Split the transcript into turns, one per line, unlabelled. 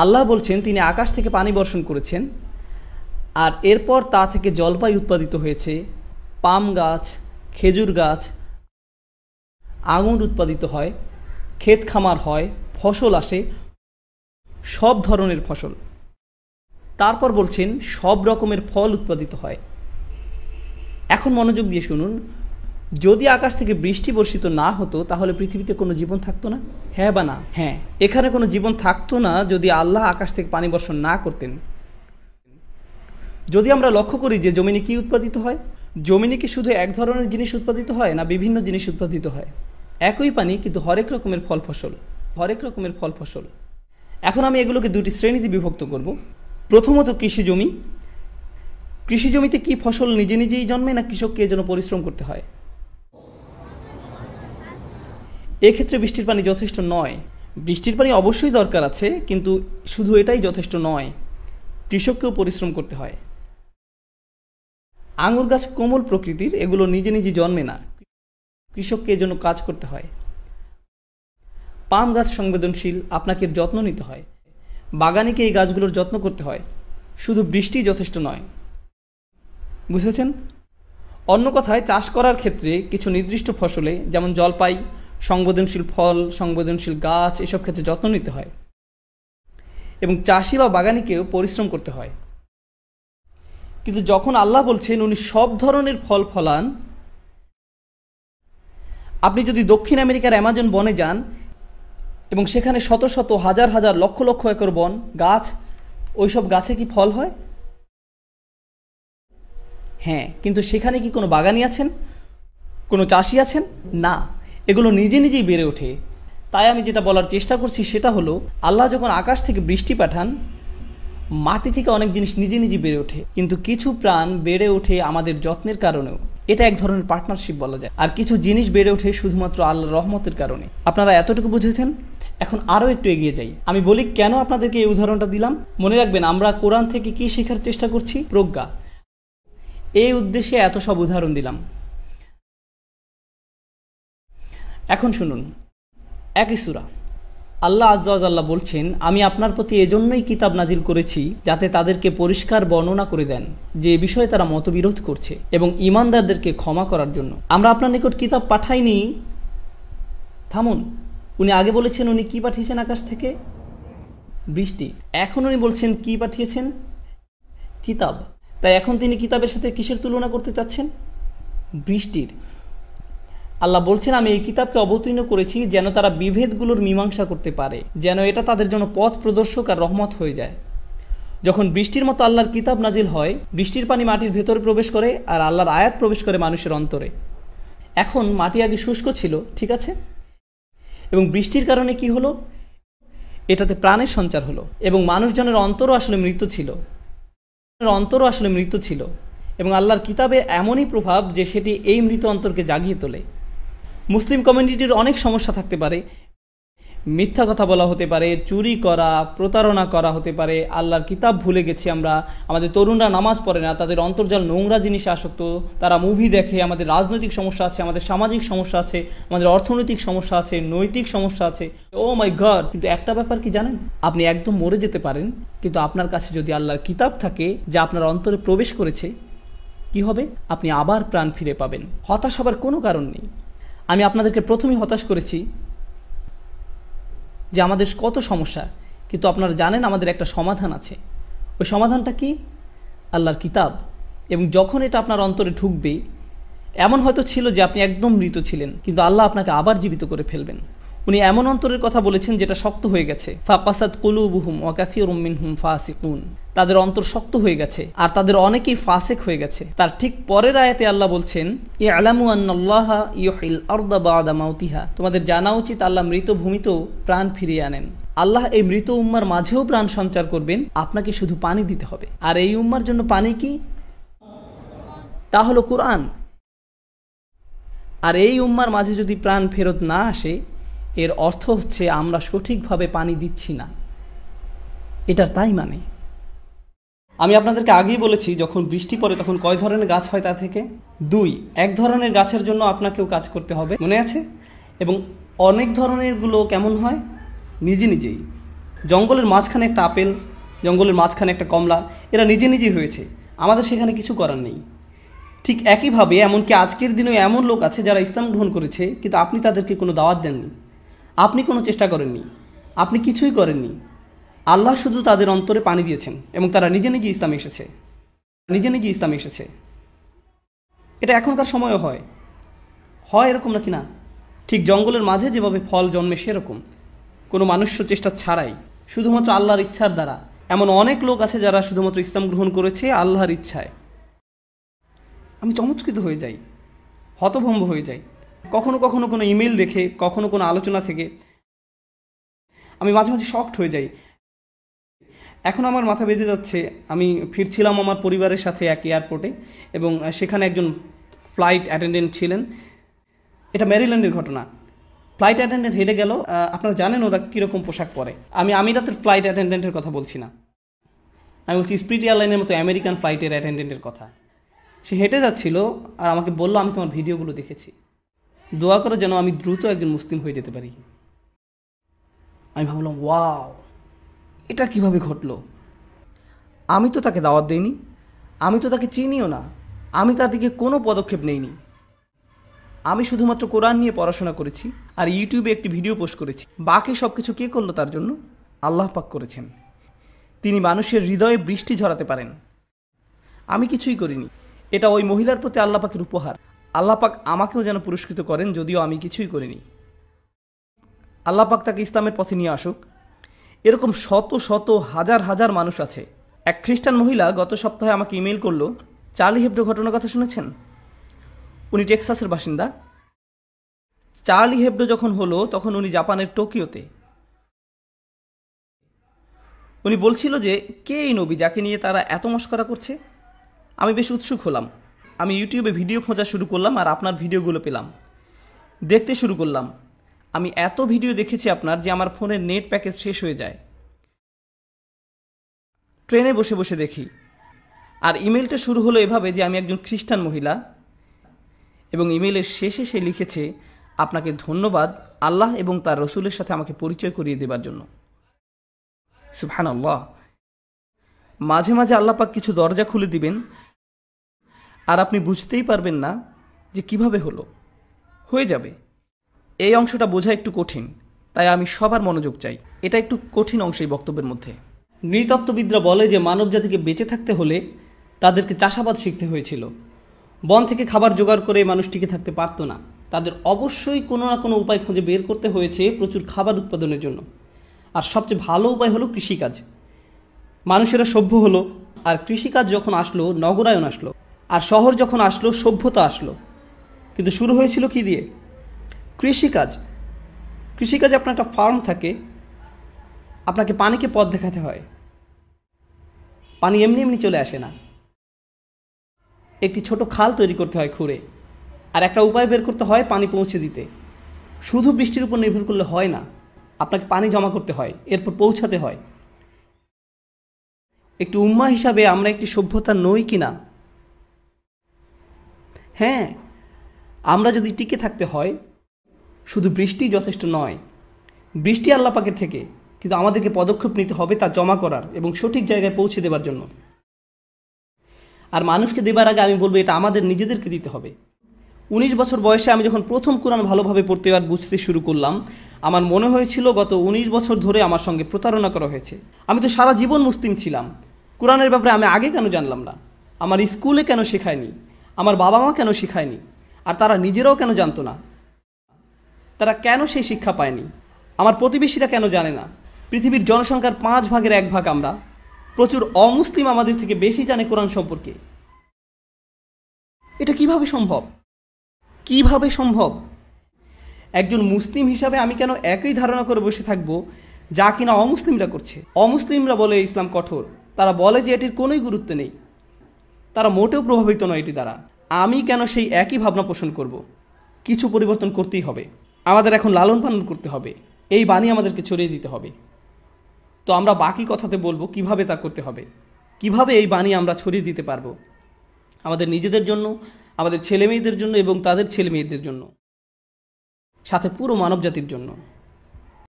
আল্লাহ বলছেন তিনি আকাশ থেকে পানি বর্ষণ করেছেন, আর এরপর তা থেকে জলপাই উৎপাদিত হয়েছে, পাম গাছ, খেজুর গাছ, আঙুর উৎপাদিত হয়, ক্ষেত খামার হয়, ফসল আসে, সব ধরনের ফসল। তারপর বলছেন সব রকমের ফল উৎপাদিত হয়। এখন মনোযোগ দিয়ে শুনুন, যদি আকাশ থেকে বৃষ্টি বর্ষিত না হতো তাহলে পৃথিবীতে কোনো জীবন থাকতো না? হ্যাঁ বা না? হ্যাঁ, এখানে কোনো জীবন থাকতো না যদি আল্লাহ আকাশ থেকে পানি বর্ষণ না করতেন। যদি আমরা লক্ষ্য করি যে জমিনে কি উৎপাদিত হয়, জমিনে কি শুধু এক ধরনের জিনিস উৎপাদিত হয় না বিভিন্ন জিনিস উৎপাদিত হয়? একই পানি কিন্তু হরেক রকমের ফল ফসল। এখন আমি এগুলোকে দুটি শ্রেণীতে বিভক্ত করব। প্রথমত কৃষি জমি। কৃষি জমিতে কি ফসল নিজে নিজেই জন্মে না কৃষককে এর জন্য পরিশ্রম করতে হয়? এক্ষেত্রে বৃষ্টির পানি যথেষ্ট নয়। বৃষ্টির পানি অবশ্যই দরকার আছে, কিন্তু শুধু এটাই যথেষ্ট নয়, কৃষককেও পরিশ্রম করতে হয়। আঙুর গাছ কোমল প্রকৃতির, এগুলো নিজে নিজে জন্মে না, কৃষককে এর জন্য কাজ করতে হয়। পাম গাছ সংবেদনশীল, আপনাকে যত্ন নিতে হয়, বাগানিকে এই গাছগুলোর যত্ন করতে হয়, শুধু বৃষ্টি যথেষ্ট নয়। বুঝেছেন? অন্য কথায়, চাষ করার ক্ষেত্রে কিছু নির্দিষ্ট ফসলে, যেমন জলপাই, সংবেদনশীল ফল, সংবেদনশীল গাছ, এসব ক্ষেত্রে যত্ন নিতে হয় এবং চাষি বা বাগানিকেও পরিশ্রম করতে হয়। কিন্তু যখন আল্লাহ বলছেন উনি সব ধরনের ফল ফলান, আপনি যদি দক্ষিণ আমেরিকার অ্যামাজন বনে যান এবং সেখানে শত শত হাজার হাজার লক্ষ লক্ষ একর বন, গাছ, ওইসব গাছে কি ফল হয়? হ্যাঁ, কিন্তু সেখানে কি কোনো বাগানি আছেন, কোনো চাষি আছেন? না, এগুলো নিজে নিজেই বেড়ে ওঠে। তাই আমি যেটা বলার চেষ্টা করছি সেটা হলো, আল্লাহ যখন আকাশ থেকে বৃষ্টি পাঠান, মাটি থেকে অনেক জিনিস নিজে নিজে বেড়ে ওঠে, কিন্তু কিছু প্রাণ বেড়ে ওঠে আমাদের যত্নের কারণেও। এটা এক ধরনের পার্টনারশিপ বলা যায়। আর কিছু জিনিস বেড়ে ওঠে শুধুমাত্র আল্লাহর রহমতের কারণে। আপনারা এতটুকু বুঝেছেন? এখন আরও একটু এগিয়ে যাই। আমি বলি কেন আপনাদেরকে এই উদাহরণটা দিলাম। মনে রাখবেন, আমরা কোরআন থেকে কি শেখার চেষ্টা করছি? প্রজ্ঞা। এই উদ্দেশ্যে এত সব উদাহরণ দিলাম। এখন শুনুন, একই সূরা আল্লাহ আযজা ওয়া জাল্লা বলছেন, আমি আপনার প্রতি এজন্যই কিতাব নাজিল করেছি যাতে তাদেরকে পরিষ্কার বর্ণনা করে দেন যে বিষয়ে তারা মতবিরোধ করছে, এবং ঈমানদারদেরকে ক্ষমা করার জন্য। আমরা আপনার নিকট কিতাব পাঠাইনি। থামুন, উনি আগে বলেছেন উনি কি পাঠিয়েছেন আকাশ থেকে? বৃষ্টি। এখন উনি বলছেন কি পাঠিয়েছেন? কিতাব। তাই এখন তিনি কিতাবের সাথে কিসের তুলনা করতে চাচ্ছেন? বৃষ্টির। আল্লাহ বলছেন আমি এই কিতাবকে অবতীর্ণ করেছি যেন তারা বিভেদগুলোর মীমাংসা করতে পারে, যেন এটা তাদের জন্য পথ প্রদর্শক আর রহমত হয়ে যায়। যখন বৃষ্টির মতো আল্লাহর কিতাব নাজিল হয়, বৃষ্টির পানি মাটির ভেতরে প্রবেশ করে আর আল্লাহর আয়াত প্রবেশ করে মানুষের অন্তরে। এখন মাটি আগে শুষ্ক ছিল, ঠিক আছে, এবং বৃষ্টির কারণে কি হলো? এটাতে প্রাণের সঞ্চার হলো, এবং মানুষজনের অন্তরও আসলে মৃত ছিল, এবং আল্লাহর কিতাবে এমনই প্রভাব যে সেটি এই মৃত অন্তরকে জাগিয়ে তোলে। মুসলিম কমিউনিটির অনেক সমস্যা থাকতে পারে, মিথ্যা কথা বলা হতে পারে, চুরি করা, প্রতারণা করা হতে পারে, আল্লাহর কিতাব ভুলে গেছি আমরা, আমাদের তরুণরা নামাজ পড়ে না, তাদের অন্তর্জাল নোংরা জিনিসে আসক্ত, তারা মুভি দেখে, আমাদের রাজনৈতিক সমস্যা আছে, আমাদের সামাজিক সমস্যা আছে, আমাদের অর্থনৈতিক সমস্যা আছে, নৈতিক সমস্যা আছে। ও মাই গড! কিন্তু একটা ব্যাপার কি জানেন? আপনি একদম মরে যেতে পারেন, কিন্তু আপনার কাছে যদি আল্লাহর কিতাব থাকে যা আপনার অন্তরে প্রবেশ করেছে, কি হবে? আপনি আবার প্রাণ ফিরে পাবেন। হতাশ হবার কোনো কারণ নেই। আমি আপনাদেরকে প্রথমেই হতাশ করেছি যে আমাদের কত সমস্যা, কিন্তু আপনারা জানেন আমাদের একটা সমাধান আছে। ওই সমাধানটা কি? আল্লাহর কিতাব। এবং যখন এটা আপনার অন্তরে ঢুকবে, এমন হয়তো ছিল যে আপনি একদম মৃত ছিলেন, কিন্তু আল্লাহ আপনাকে আবার জীবিত করে ফেলবেন। উনি এমন অন্তরের কথা বলেছেন যেটা শক্ত হয়ে গেছে। ফাকাসাত কুলুবুহুম ওয়া কাসীরুম মিনহুম ফাসিকুন। তাদের অন্তর শক্ত হয়ে গেছে আর তাদের অনেকেই ফাসিক হয়ে গেছে। তার ঠিক পরের আয়াতে আল্লাহ বলছেন, ইআলামু আন্নাল্লাহা ইউহিল আরদা বা'দা মাউতিহা। তোমাদের জানা উচিত আল্লাহ মৃত ভূমিতেও প্রাণ ফিরিয়ে আনেন। আল্লাহ এই মৃত উম্মার মাঝেও প্রাণ সঞ্চার করবেন, আপনাকে শুধু পানি দিতে হবে। আর এই উম্মার জন্য পানি কি? তা হলো কুরআন। আর এই উম্মার মাঝে যদি প্রাণ ফেরত না আসে, এর অর্থ হচ্ছে আমরা সঠিকভাবে পানি দিচ্ছি না। এটা তাই মানে। আমি আপনাদেরকে আগেই বলেছি যখন বৃষ্টি পড়ে তখন কয় ধরনের গাছ হয় তা থেকে? 2। এক ধরনের গাছের জন্য আপনাকেও কাজ করতে হবে, মনে আছে? এবং অনেক ধরনের গুলো কেমন হয়? নিজে নিজেই। জঙ্গলের মাঝখানে একটা আপেল, জঙ্গলের মাঝখানে একটা কমলা, এরা নিজে নিজেই হয়েছে, আমাদের সেখানে কিছু করার নেই। ঠিক একইভাবে এমনকি আজকের দিনেও এমন লোক আছে যারা ইসলাম গ্রহণ করেছে, কিন্তু আপনি তাদেরকে কোনো দাওয়াত দেননি, আপনি কোনো চেষ্টা করেননি, আপনি কিছুই করেননি। আল্লাহ শুধু তাদের অন্তরে পানি দিয়েছেন এবং তারা নিজে নিজে ইসলামে এসেছে, নিজে নিজে ইসলামে এসেছে। এটা এখনকার সময়ও হয় এরকম নাকি না? ঠিক জঙ্গলের মাঝে যেভাবে ফল জন্মে সেরকম, কোনো মানুষ্য চেষ্টা ছাড়াই, শুধুমাত্র আল্লাহর ইচ্ছার দ্বারা। এমন অনেক লোক আছে যারা শুধুমাত্র ইসলাম গ্রহণ করেছে আল্লাহর ইচ্ছায়। আমি চমৎকৃত হয়ে যাই, হতভম্ব হয়ে যাই। কখনো কখনো কোনো ইমেল দেখে, কখনো কোনো আলোচনা থেকে আমি মাঝে মাঝে শকড হয়ে যাই। এখন আমার মাথা বেঁধে যাচ্ছে, আমি ফিরছিলাম আমার পরিবারের সাথে এক এয়ারপোর্টে, এবং সেখানে একজন ফ্লাইট অ্যাটেন্ডেন্ট ছিলেন। এটা মেরিল্যান্ডের ঘটনা। ফ্লাইট অ্যাটেন্ডেন্ট হেঁটে গেল। আপনারা জানেন ওরা কীরকম পোশাক পরে। আমি আমিরাতের ফ্লাইট অ্যাটেন্ডেন্টের কথা বলছি না, আমি বলছি স্পিরিট এয়ারলাইনের মতো আমেরিকান ফ্লাইটের অ্যাটেন্ডেন্টের কথা। সে হেঁটে যাচ্ছিল আর আমাকে বলল, আমি তোমার ভিডিওগুলো দেখেছি, দোয়া করো যেন আমি দ্রুত একজন মুসলিম হয়ে যেতে পারি। আমি ভাবলাম, ওয়াও, এটা কিভাবে ঘটলো? আমি তো তাকে দাওয়াত দেইনি, আমি তো তাকে চিনিও না, আমি তার দিকে কোনো পদক্ষেপ নেইনি। আমি শুধুমাত্র কোরআন নিয়ে পড়াশোনা করেছি আর ইউটিউবে একটি ভিডিও পোস্ট করেছি। বাকি সব কিছু কে করলো তার জন্য? আল্লাহ পাক করেছেন। তিনি মানুষের হৃদয়ে বৃষ্টি ঝরাতে পারেন, আমি কিছুই করিনি। এটা ওই মহিলার প্রতি আল্লাহ পাকের উপহার। আল্লাহ পাক আমাকেও যেন পুরস্কৃত করেন, যদিও আমি কিছুই করিনি। আল্লাহ পাক তাকে ইসলামের পথে নিয়ে আসুক। এরকম শত শত হাজার হাজার মানুষ আছে। এক খ্রিস্টান মহিলা গত সপ্তাহে আমাকে ইমেল করলো। চার্লি হেবডো ঘটনার কথা শুনেছেন? উনি টেক্সাসের বাসিন্দা। চার্লি হেবডো যখন হলো তখন উনি জাপানের টোকিওতে। উনি বলছিল যে কে এই নবী যাকে নিয়ে তারা এত মশকরা করছে। আমি বেশ উৎসুক হলাম। আমি ইউটিউবে ভিডিও খোঁজা শুরু করলাম আর আপনার ভিডিওগুলো পেলাম, দেখতে শুরু করলাম। আমি এত ভিডিও দেখেছি আপনার যে আমার ফোনের নেট প্যাকেজ শেষ হয়ে যায়। ট্রেনে বসে বসে দেখি। আর ইমেলটা শুরু হলো এভাবে যে আমি একজন খ্রিস্টান মহিলা, এবং ইমেলের শেষে সে লিখেছে, আপনাকে ধন্যবাদ আল্লাহ এবং তার রসুলের সাথে আমাকে পরিচয় করিয়ে দেবার জন্য। সুবহানাল্লাহ। মাঝে মাঝে আল্লাহ পাক কিছু দরজা খুলে দিবেন আর আপনি বুঝতেই পারবেন না যে কিভাবে হলো, হয়ে যাবে। এই অংশটা বোঝা একটু কঠিন, তাই আমি সবার মনোযোগ চাই। এটা একটু কঠিন অংশ এই বক্তব্যের মধ্যে। নৃতত্ত্ববিদরা বলে যে মানব জাতিকে বেঁচে থাকতে হলে তাদেরকে চাষাবাদ শিখতে হয়েছিল। বন থেকে খাবার জোগাড় করে মানুষ টিকে থাকতে পারতো না। তাদের অবশ্যই কোনো না কোনো উপায় খুঁজে বের করতে হয়েছে প্রচুর খাবার উৎপাদনের জন্য। আর সবচেয়ে ভালো উপায় হলো কৃষিকাজ। মানুষেরা সভ্য হলো, আর কৃষিকাজ যখন আসলো নগরায়ন আসলো, আর শহর যখন আসলো সভ্যতা আসলো। কিন্তু শুরু হয়েছিল কি দিয়ে? কৃষিকাজ। কৃষিকাজে আপনার একটা ফার্ম থাকে, আপনাকে পানিকে পথ দেখাতে হয়। পানি এমনি এমনি চলে আসে না, একটি ছোট খাল তৈরি করতে হয় খুঁড়ে, আর একটা উপায় বের করতে হয় পানি পৌঁছে দিতে। শুধু বৃষ্টির উপর নির্ভর করলে হয় না, আপনাকে পানি জমা করতে হয়, এরপর পৌঁছাতে হয়। একটি উম্মাহ হিসাবে আমরা একটি সভ্যতা নই কি না? হ্যাঁ, আমরা যদি টিকে থাকতে হয়, শুধু বৃষ্টি যথেষ্ট নয়। বৃষ্টি আল্লাহ পাকের থেকে, কিন্তু আমাদেরকে পদক্ষেপ নিতে হবে তা জমা করার এবং সঠিক জায়গায় পৌঁছে দেবার জন্য। আর মানুষকে দেবার আগে আমি বলবো এটা আমাদের নিজেদেরকে দিতে হবে। 19 বছর বয়সে আমি যখন প্রথম কোরআন ভালোভাবে পড়তে আর বুঝতে শুরু করলাম, আমার মনে হয়েছিল গত 19 বছর ধরে আমার সঙ্গে প্রতারণা করা হয়েছে। আমি তো সারা জীবন মুসলিম ছিলাম, কোরআনের ব্যাপারে আমি আগে কেন জানলাম না? আমার স্কুলে কেন শেখায়নি? আমার বাবা মা কেন শেখায়নি? আর তারা নিজেরাও কেন জানতো না? তারা কেন সেই শিক্ষা পায়নি? আমার প্রতিবেশীরা কেন জানে না? পৃথিবীর জনসংখ্যার 5 ভাগের 1 ভাগ আমরা। প্রচুর অমুসলিম আমাদের থেকে বেশি জানে কোরআন সম্পর্কে। এটা কিভাবে সম্ভব? কিভাবে সম্ভব? একজন মুসলিম হিসাবে আমি কেন একই ধারণা করে বসে থাকবো যা কিনা অমুসলিমরা করছে? অমুসলিমরা বলে ইসলাম কঠোর, তারা বলে যে এটির কোনোই গুরুত্ব নেই, তারা মোটেও প্রভাবিত নয় এটি দ্বারা। আমি কেন সেই একই ভাবনা পোষণ করব? কিছু পরিবর্তন করতেই হবে। আমাদের এখন লালন পালন করতে হবে, এই বাণী আমাদেরকে ছড়িয়ে দিতে হবে। তো আমরা বাকি কথাতে বলবো কিভাবে তা করতে হবে, কিভাবে এই বাণী আমরা ছড়িয়ে দিতে পারবো আমাদের নিজেদের জন্য, আমাদের ছেলেমেয়েদের জন্য এবং তাদের ছেলেমেয়েদের জন্য, সাথে পুরো মানব জাতির জন্য।